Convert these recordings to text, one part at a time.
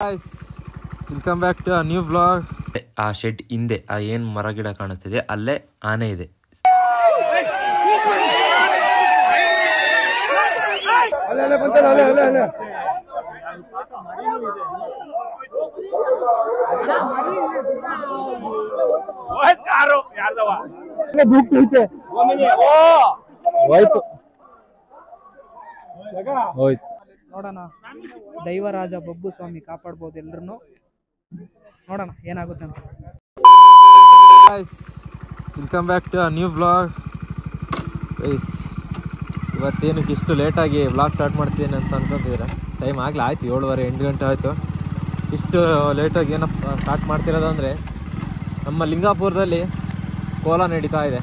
Guys, welcome back to a new vlog. ಆ shed ಹಿಂದೆ ಆ ಏನು ಮರ ಗಿಡ ಕಾಣಿಸ್ತಿದೆ ಅಲ್ಲೇ ಆನೆ ಇದೆ. ನೋಡೋಣ ದೈವರಾಜ ಬಬ್ಬು ಸ್ವಾಮಿ ಕಾಪಾಡ್ಬೋದು ಎಲ್ರು ನೋಡೋಣ ಏನಾಗುತ್ತೆ ಅಂತ. Welcome back to a new vlog. ಇವತ್ತೇನಕ್ಕೆ ಇಷ್ಟು ಲೇಟಾಗಿ ವ್ಲಾಗ್ ಸ್ಟಾರ್ಟ್ ಮಾಡ್ತೀನಿ ಅಂತ ಅನ್ಕೊಂತಿದ್ದೀರಾ? ಟೈಮ್ ಆಗಲೇ ಆಯ್ತು, 7:30 8 ಗಂಟೆ ಆಯಿತು. ಇಷ್ಟು ಲೇಟಾಗಿ ಏನಪ್ಪ ಸ್ಟಾರ್ಟ್ ಮಾಡ್ತಿರೋದು ಅಂದರೆ, ನಮ್ಮ ಲಿಂಗಾಪುರದಲ್ಲಿ ಕೋಲ ನಡೀತಾ ಇದೆ.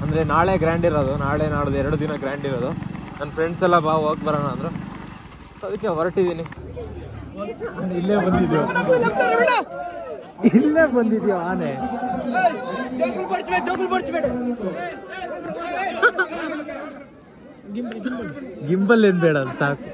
ಅಂದರೆ ನಾಳೆ ಗ್ರ್ಯಾಂಡ್ ಇರೋದು, ನಾಳೆ ನಾಡ್ದು 2 ದಿನ ಗ್ರ್ಯಾಂಡ್ ಇರೋದು. ನನ್ನ ಫ್ರೆಂಡ್ಸ್ ಎಲ್ಲ ಹೋಗಿ ಬರೋಣ ಅಂದರು, ಅದಕ್ಕೆ ಹೊರಟಿದ್ದೀನಿ. ಇಲ್ಲೇ ಬಂದಿದ್ಯೋ ಆನೆ. ಗಿಂಬಲ್ ಏನ್ ಬೇಡ ಅಂತ ಸಾಕು.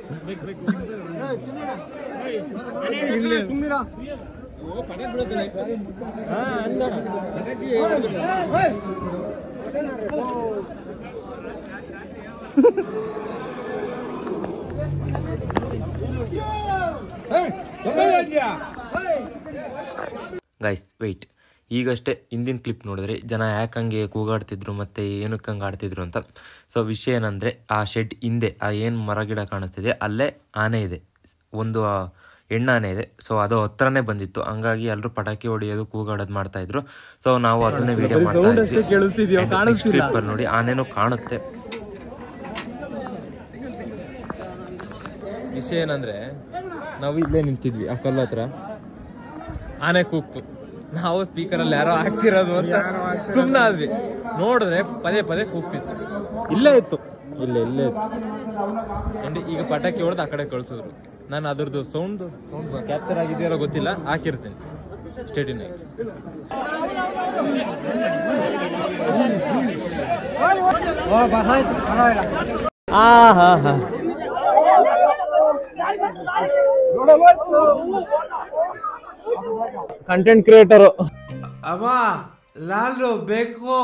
ಗೈಸ್ ವೆಯ್ಟ್, ಈಗಷ್ಟೇ ಹಿಂದಿನ ಕ್ಲಿಪ್ ನೋಡಿದ್ರೆ ಜನ ಯಾಕಂಗೆ ಕೂಗಾಡ್ತಿದ್ರು ಮತ್ತು ಏನಕ್ಕೆ ಹಂಗೆ ಆಡ್ತಿದ್ರು ಅಂತ. ಸೊ ವಿಷಯ ಏನಂದರೆ, ಆ ಶೆಡ್ ಹಿಂದೆ ಆ ಏನು ಮರ ಗಿಡ ಕಾಣಿಸ್ತಿದೆ ಅಲ್ಲೇ ಆನೆ ಇದೆ, ಒಂದು ಹೆಣ್ಣಾನೆ ಇದೆ. ಸೊ ಅದು ಹತ್ರನೇ ಬಂದಿತ್ತು, ಹಂಗಾಗಿ ಎಲ್ಲರೂ ಪಟಾಕಿ ಹೊಡೆಯೋದು ಕೂಗಾಡೋದು ಮಾಡ್ತಾಯಿದ್ರು. ಸೊ ನಾವು ಅದನ್ನೇ ವಿಡಿಯೋ ಮಾಡ್ತಾ ಇದ್ವಿ. ಕ್ಲಿಪ್ಪಲ್ಲಿ ನೋಡಿ ಆನೆನೂ ಕಾಣುತ್ತೆ. ವಿಷಯ ಏನಂದರೆ, ನಾವು ಇಲ್ಲೇ ನಿಂತಿದ್ವಿ ಆ ಕಲ್ಲು ಹತ್ರ, ಆನೆ ಕೂಗ್ತು. ನಾವು ಸ್ಪೀಕರಲ್ಲಿ ಯಾರೋ ಹಾಕ್ತಿರೋದು ಅಂತ ಸುಮ್ಮನೆ ಆದ್ವಿ. ನೋಡಿದ್ರೆ ಪದೇ ಪದೇ ಕೂಗ್ತಿತ್ತು, ಇಲ್ಲೇ ಇತ್ತು, ಇಲ್ಲೇ ಇತ್ತು. ಅಂಡ್ ಈಗ ಪಟಾಕಿ ಹೊಡೆದು ಆ ಕಡೆ ಕಳ್ಸಿದ್ರು. ನಾನು ಅದ್ರದ್ದು ಸೌಂಡ್ ಕ್ಯಾಪ್ಚರ್ ಆಗಿದೆಯೋ ಗೊತ್ತಿಲ್ಲ, ಹಾಕಿರ್ತೀನಿ. ಸ್ಟೇಟಿನ ಕಂಟೆಂಟ್ ಕ್ರಿಯೇಟರು ಅಮ್ಮ ನಾನು ಬೇಕು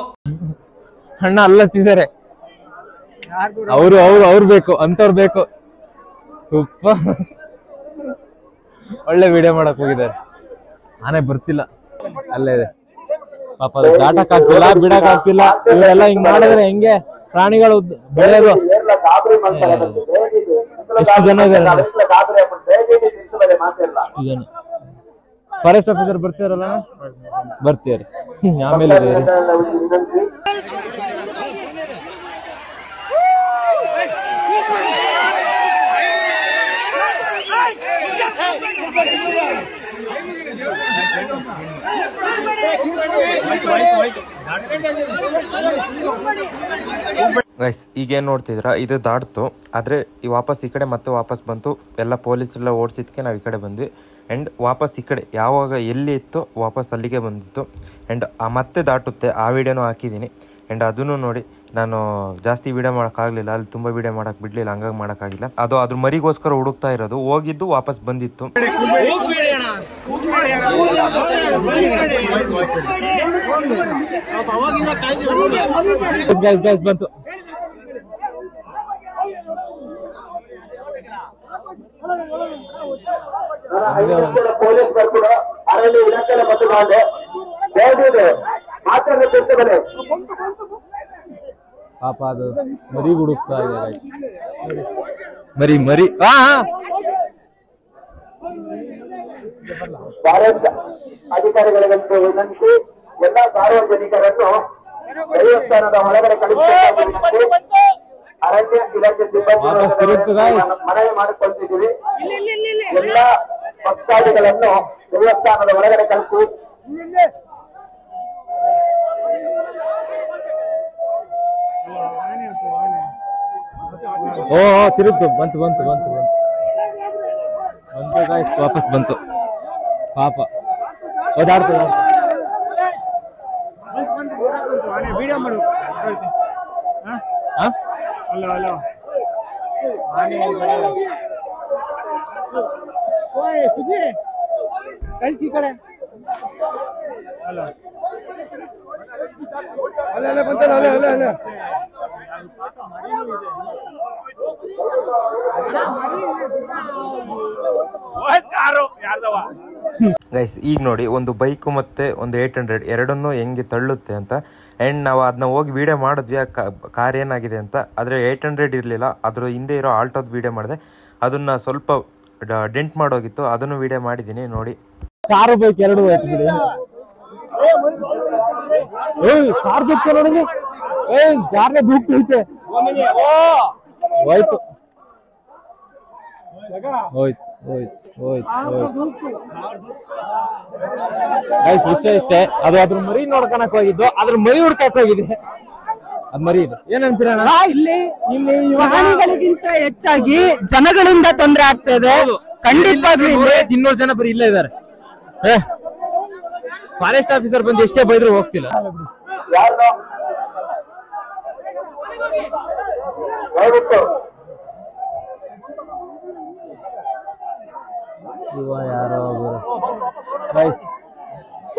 ಅಣ್ಣ ಅಲ್ಲತ್ತಿದ್ದಾರೆ. ಅವ್ರು ಬೇಕು ಅಂತವ್ರು ಬೇಕು. ಒಳ್ಳೆ ವಿಡಿಯೋ ಮಾಡಕ್ ಹೋಗಿದ್ದಾರೆ. ಆನೆ ಬರ್ತಿಲ್ಲ, ಅಲ್ಲೇ ಇದೆ ಪಾಪ. ದಾಟಕ್ ಆಗ್ತಿಲ್ಲ, ಬಿಡಕ್ ಆಗ್ತಿಲ್ಲ. ಇವರೆಲ್ಲ ಹಿಂಗ್ ಮಾಡಿದ್ರೆ ಹೆಂಗೆ ಪ್ರಾಣಿಗಳು ಬೆಳೆಯೋದು? ಎಷ್ಟು ಜನ ಇದ್ದಾರೆ? ಫಾರೆಸ್ಟ್ ಆಫೀಸರ್ ಬರ್ತೀರಲ್ಲ? ಬರ್ತೀರಿ ಆಮೇಲೆ. ಗೈಸ್ ಈಗೇನು ನೋಡ್ತಿದ್ರ, ಇದು ದಾಟ್ತು, ಆದರೆ ಈ ವಾಪಸ್ ಈ ಕಡೆ ಮತ್ತೆ ವಾಪಸ್ ಬಂತು. ಎಲ್ಲ ಪೊಲೀಸರೆಲ್ಲ ಓಡಿಸಿದ್ಕೆ ನಾವು ಈ ಕಡೆ ಬಂದ್ವಿ. ಆ್ಯಂಡ್ ವಾಪಸ್ ಈ ಕಡೆ ಯಾವಾಗ ಎಲ್ಲಿ ಇತ್ತು ವಾಪಸ್ ಅಲ್ಲಿಗೆ ಬಂದಿತ್ತು. ಆ್ಯಂಡ್ ಮತ್ತೆ ದಾಟುತ್ತೆ, ಆ ವಿಡಿಯೋನೂ ಹಾಕಿದ್ದೀನಿ. ಆ್ಯಂಡ್ ಅದನ್ನು ನೋಡಿ. ನಾನು ಜಾಸ್ತಿ ವಿಡಿಯೋ ಮಾಡೋಕ್ಕಾಗಲಿಲ್ಲ, ಅಲ್ಲಿ ತುಂಬ ವಿಡಿಯೋ ಮಾಡೋಕ್ಕೆ ಬಿಡಲಿಲ್ಲ, ಹಂಗಾಗಿ ಮಾಡೋಕ್ಕಾಗಿಲ್ಲ. ಅದು ಅದ್ರ ಮರಿಗೋಸ್ಕರ ಹುಡುಕ್ತಾ ಇರೋದು, ಹೋಗಿದ್ದು ವಾಪಸ್ ಬಂದಿತ್ತು. ಬಂತು. ಪೊಲೀಸರು ಕೂಡ ಅರಣ್ಯ ಇಲಾಖೆ ಮತ್ತು ಪಾಪ ಅದು ಮರಿ ಹುಡುಕ್ತಾ ಇದ್ದಾರೆ. ಮರಿ ಫಾರೆಸ್ಟ್ ಅಧಿಕಾರಿಗಳಿಗೆ ವಿನಂತಿ, ಎಲ್ಲ ಸಾರ್ವಜನಿಕರನ್ನು ದೇವಸ್ಥಾನದ ಒಳಗಡೆ ಕಳಿಸಬೇಕು. ಅರಣ್ಯ ಇಲಾಖೆ ಸಿಬ್ಬಂದಿ ಮನವಿ ಮಾಡಿಕೊಳ್ತಿದ್ದೀವಿ. ಎಲ್ಲ ಭಕ್ತಾದಿಗಳನ್ನು ದೇವಸ್ಥಾನದ ಒಳಗಡೆ ಕಳಿಸಿ. ಓ ತಿರುಗ್ತು, ಬಂತು ವಾಪಸ್ ಬಂತು. ಪಾಪ ಓದಾಡ್ತದ. ವಿಡಿಯೋ ಮಾಡು. ಹಲೋ ಕಳಿಸಿ ಈ ಕಡೆ ಅಲ್ಲ ಅಲ್ಲ ಬಂತಲ್ಲ ಅಲ್ಲ ಗೈಸ್ ಈಗ ನೋಡಿ ಒಂದು ಬೈಕು ಮತ್ತೆ ಒಂದು 800 ಎರಡನ್ನೂ ಹೆಂಗೆ ತಳ್ಳುತ್ತೆ ಅಂತ. ಆ್ಯಂಡ್ ನಾವು ಅದನ್ನ ಹೋಗಿ ವಿಡಿಯೋ ಮಾಡಿದ್ವಿ ಆ ಕಾರ್ ಏನಾಗಿದೆ ಅಂತ. ಆದರೆ 800 ಇರಲಿಲ್ಲ, ಅದ್ರ ಹಿಂದೆ ಇರೋ ಆಲ್ಟೋದು ವಿಡಿಯೋ ಮಾಡಿದೆ. ಅದನ್ನು ಸ್ವಲ್ಪ ಡೆಂಟ್ ಮಾಡೋಗಿತ್ತು, ಅದನ್ನು ವಿಡಿಯೋ ಮಾಡಿದ್ದೀನಿ ನೋಡಿ. ಕಾರು ಬೈಕ್ ಎರಡು ಕಾರ್ ದುಃಖ ನೋಡಿ, ಕಾರ್ನ ದುಃಖೈತೆ ಹೋಯ್ತು ಹೋಯ್ತು ವಿಷಯ ಇಷ್ಟೇ. ಅದು ಅದ್ರ ಮರಿ ನೋಡ್ಕೊಳಕ್ ಹೋಗಿದ್ದು, ಅದ್ರ ಮರಿ ಹುಡ್ಕಕ್ ಹೋಗಿದೆ. ಅದ್ ಮರಿ ಇದೆ. ಏನಂತೀರ ಇಲ್ಲಿ ಪ್ರಾಣಿಗಳಿಗಿಂತ ಹೆಚ್ಚಾಗಿ ಜನಗಳಿಂದ ತೊಂದರೆ ಆಗ್ತಾ ಇದೆ. ಖಂಡಿತವಾಗ್ಲೂ 200 ಜನ ಬರೀ ಇಲ್ಲೇ ಇದಾರೆ. ಫಾರೆಸ್ಟ್ ಆಫೀಸರ್ ಬಂದು ಎಷ್ಟೇ ಬೈದ್ರು ಹೋಗ್ತಿಲ್ಲ. ಯಾರೋ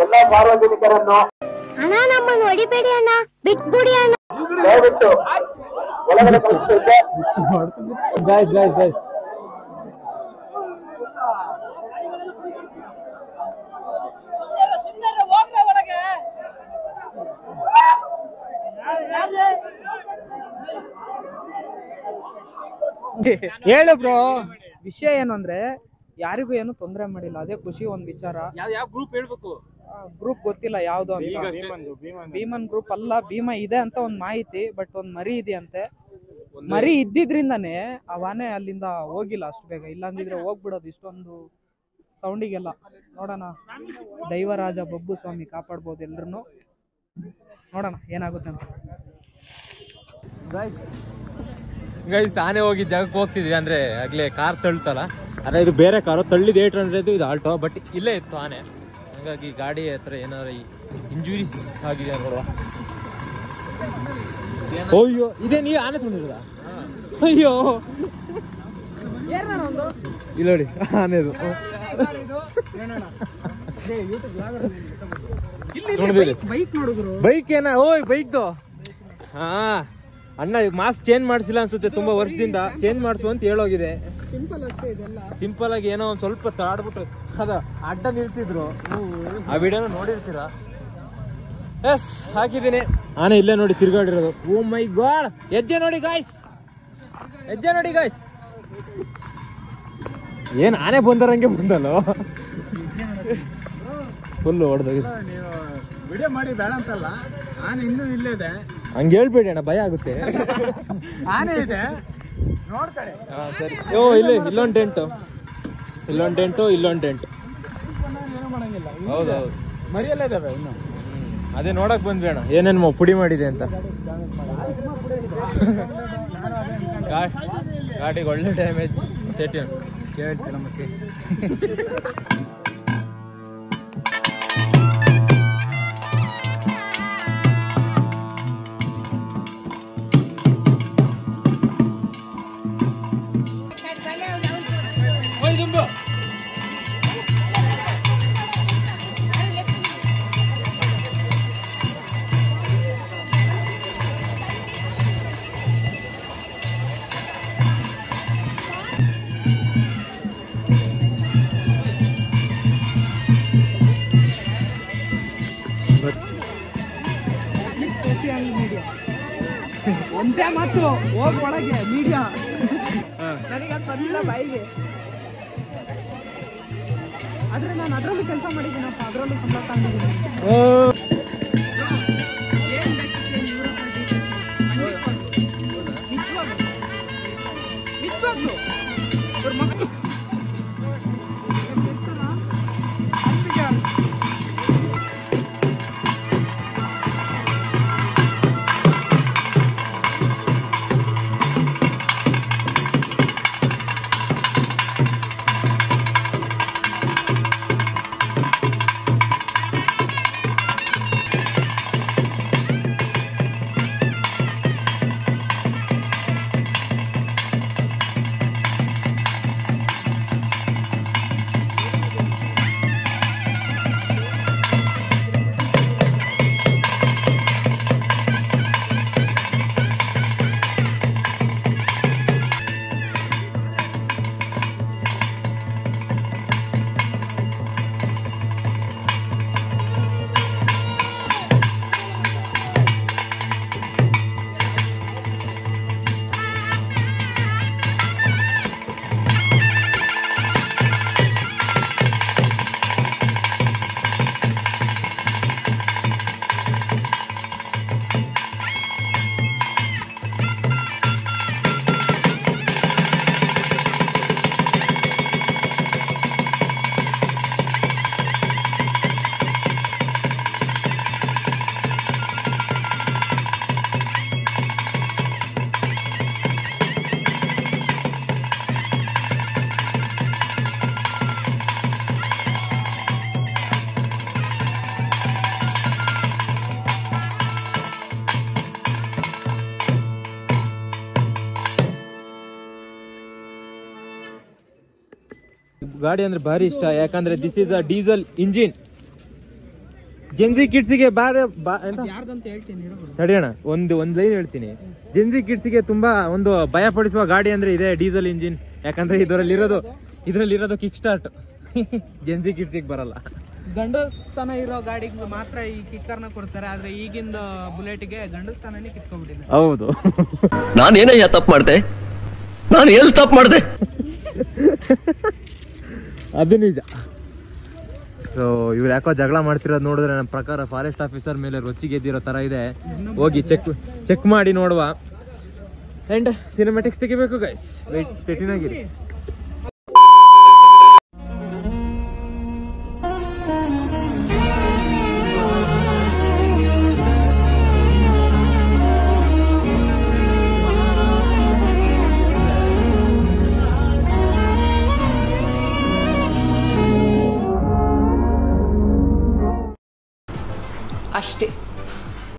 ಎಲ್ಲ ಸಾರ್ವಜನಿಕರನ್ನು ಅಣ್ಣ ನಮ್ಮನ್ನು ಹೊಡಿಬೇಡಿ ಅಣ್ಣ, ಬಿಟ್ಬಿಡಿ ಅಣ್ಣ. ದಯವಿಟ್ಟು ಒಳಗಡೆ ಕಳಿಸಿದ್ದೆ. ಹೇಳು ಬ್ರೋ. ವಿಷಯ ಏನು ಅಂದ್ರೆ ಯಾರಿಗೂ ಏನು ತೊಂದರೆ ಮಾಡಿಲ್ಲ, ಅದೇ ಖುಷಿ ಒಂದ್ ವಿಚಾರ. ಯಾವ ಗ್ರೂಪ್ ಹೇಳ್ಬೇಕು? ಗ್ರೂಪ್ ಗೊತ್ತಿಲ್ಲ ಯಾವ್ದು ಅಂತ. ಭೀಮನ್ ಗ್ರೂಪ್ ಅಲ್ಲ, ಭೀಮ ಇದೆ ಅಂತ ಒಂದ್ ಮಾಹಿತಿ. ಬಟ್ ಒಂದ್ ಮರಿ ಇದೆ ಅಂತೆ. ಮರಿ ಇದ್ದಿದ್ರಿಂದಾನೇ ಆ ಆನೆ ಅಲ್ಲಿಂದ ಹೋಗಿಲ್ಲ ಅಷ್ಟು ಬೇಗ. ಇಲ್ಲಾಂದಿದ್ರೆ ಹೋಗ್ಬಿಡೋದು ಇಷ್ಟೊಂದು ಸೌಂಡಿಗೆಲ್ಲ. ನೋಡೋಣ, ದೈವರಾಜ ಬಬ್ಬು ಸ್ವಾಮಿ ಕಾಪಾಡ್ಬೋದು ಎಲ್ರು. ನೋಡೋಣ ಏನಾಗುತ್ತೆ ಅಂತ. ಗೈಸ್ ಆನೆ ಹೋಗಿ ಜಾಗಕ್ಕೆ ಹೋಗ್ತಿದ್ವಿ, ಅಂದ್ರೆ ಆಗ್ಲೇ ಕಾರ್ ತಳ್ತಲ್ಲ. ಅದೇ ಇದು ಬೇರೆ ಕಾರು, ತಳ್ಳಿದ್ 800 ಇದು ಆಲ್ಟೋ. ಬಟ್ ಇಲ್ಲೇ ಇತ್ತು ಆನೆ, ಹಂಗಾಗಿ ಗಾಡಿ ಹತ್ರ ಏನಾರ ಇಂಜುರೀಸ್ ಆಗಿದೆ ನೋಡುವ. ಅಯ್ಯೋ ಇದೇ ನೀವು ಆನೆ ತೊಗೊಂಡಿರೋದ? ಅಯ್ಯೋ ಇಲ್ಲ ನೋಡಿ ಆನೆದು. ಬೈಕ್ ಏನ? ಓಯ್ ಬೈಕ್ದು. ಹಾ ಅಣ್ಣ ಮಾಸ್ಕ್ ಚೇಂಜ್ ಮಾಡಿಸಿಲ್ಲ ಅನ್ಸುತ್ತೆ, ತುಂಬಾ ವರ್ಷದಿಂದ. ಚೇಂಜ್ ಮಾಡಿಸು ಅಂತ ಹೇಳೋಗಿದೆ. ಸಿಂಪಲ್ ಆಗಿ ಏನೋ ಒಂದ್ ಸ್ವಲ್ಪ ತಾಡ್ಬಿಟ್ಟು ಅದ ಅಡ್ಡ ನಿಲ್ಸಿದ್ರು. ಆ ವಿಡಿಯೋನ ನೋಡಿರ್ತೀರಾ? ಎಸ್ ಹಾಕಿದ್ದೀನಿ. ಆನೆ ಇಲ್ಲೇ ನೋಡಿ ತಿರ್ಗಾಡಿರೋದು. ಓ ಮೈ ಗಾಡ್, ಹೆಜ್ಜೆ ನೋಡಿ ಗಾಯ್ಸ್, ಹೆಜ್ಜೆ ನೋಡಿ ಗಾಯ್ಸ್. ಏನ್ ಆನೆ ಬಂದರಂಗೆ ಬಂದಲ್ಲ, ಫುಲ್ ಹೊಡೆದೋಗಿದೆ. ವಿಡಿಯೋ ಮಾಡಿ ಬೇಡ ಅಂತಲ್ಲ, ಆನೆ ಇನ್ನೂ ಇಲ್ಲೇ ಇದೆ. ಹಂಗೆ ಹೇಳ್ಬೇಡಿ ಅಣ್ಣ, ಭಯ ಆಗುತ್ತೆ. ಆನೆ ಇದೆ ನೋಡ್ಕಡೆ. ಸರಿ. ಓ ಇಲ್ಲಿ ಇಲ್ಲೊಂದು ಟೆಂಟು, ಇಲ್ಲೊಂದು ಟೆಂಟು, ಇಲ್ಲೊಂದು ಟೆಂಟು. ಹೌದೌದು, ಮರಿಯೆಲ್ಲ ಇದಾವೆ ಇನ್ನು. ಅದೇ ನೋಡಕ್ ಬಂದ್ವಿ ಅಣ್ಣ, ಏನೇನು ಪುಡಿ ಮಾಡಿದೆ ಅಂತ. ಗಾಡಿಗೆ ಒಳ್ಳೆ ಡ್ಯಾಮೇಜ್. ಸ್ಟೇಟ್ಯೂನ್ ಕೇಳ್ತಿಲ್ಲ ಮತ್ತೆ. ಒಂದೇ ಮಾತು, ಹೋಗ್ ಒಳಗೆ ಮೀಡಿಯಾ. ನನಗೆ ಅದು ಬಂದಿಲ್ಲ ಬಾಯಿಗೆ. ಆದ್ರೆ ನಾನು ಅದರಲ್ಲೂ ಕೆಲಸ ಮಾಡಿದ್ದೀನಪ್ಪ, ಅದರಲ್ಲೂ ಸಂಬಳ ತಗೊಂಡಿದ್ದೀನಿ. ಗಾಡಿ ಅಂದ್ರೆ ಭಾರಿ ಇಷ್ಟ, ಯಾಕಂದ್ರೆ this is a diesel engine. Gen Z ಕಿಡ್ಸಿಗೆ ತಡೆಯೋಣ, ಒಂದ್ ಲೈನ್ ಹೇಳ್ತೀನಿ. ಜೆನ್ಸಿ ಕಿಡ್ಸಿಗೆ ತುಂಬಾ ಒಂದು ಭಯ ಪಡಿಸುವ ಗಾಡಿ ಅಂದ್ರೆ ಇದೆ ಡೀಸೆಲ್ ಇಂಜಿನ್. ಯಾಕಂದ್ರೆ ಇದ್ರಲ್ಲಿರೋದು ಕಿಕ್ ಸ್ಟಾರ್ಟ್. ಜೆನ್ಸಿ ಕಿಡ್ಸಿಗೆ ಬರಲ್ಲ. ಗಂಡಸ್ತನ ಇರೋ ಗಾಡಿಗೆ ಮಾತ್ರ ಈ ಕಿಕ್ಕರ್ನ ಕೊಡ್ತಾರೆ, ಆದ್ರೆ ಈಗಿಂದ ಬುಲೆಟ್ಗೆ ಗಂಡಸ್ತನೇ ಕಿತ್ಕೊಂಡ್ಬಿಟ್ಟಿದೆ. ಹೌದು. ನಾನೇನಯ್ಯ ತಪ್ಪು ಮಾಡ್ದೆ, ನಾನು ಎಲ್ಲಿ ತಪ್ಪು ಮಾಡ್ದೆ? ಅದು ನಿಜ. ಸೊ ಇವ್ರು ಯಾಕೋ ಜಗಳ ಮಾಡ್ತಿರೋದು ನೋಡಿದ್ರೆ ನನ್ನ ಪ್ರಕಾರ ಫಾರೆಸ್ಟ್ ಆಫೀಸರ್ ಮೇಲೆ ರೊಚ್ಚಿಗೆದ್ದಿರೋ ತರ ಇದೆ. ಹೋಗಿ ಚೆಕ್ ಮಾಡಿ ನೋಡುವ. ಅಂಡ್ ಸಿನಿಮ್ಯಾಟಿಕ್ಸ್ ತೆಗಿಬೇಕು ಗೈಸ್. ವೇಟ್, ಸ್ಟೇಟಿನ್ ಆಗಿರಿ. ಅಷ್ಟೇ.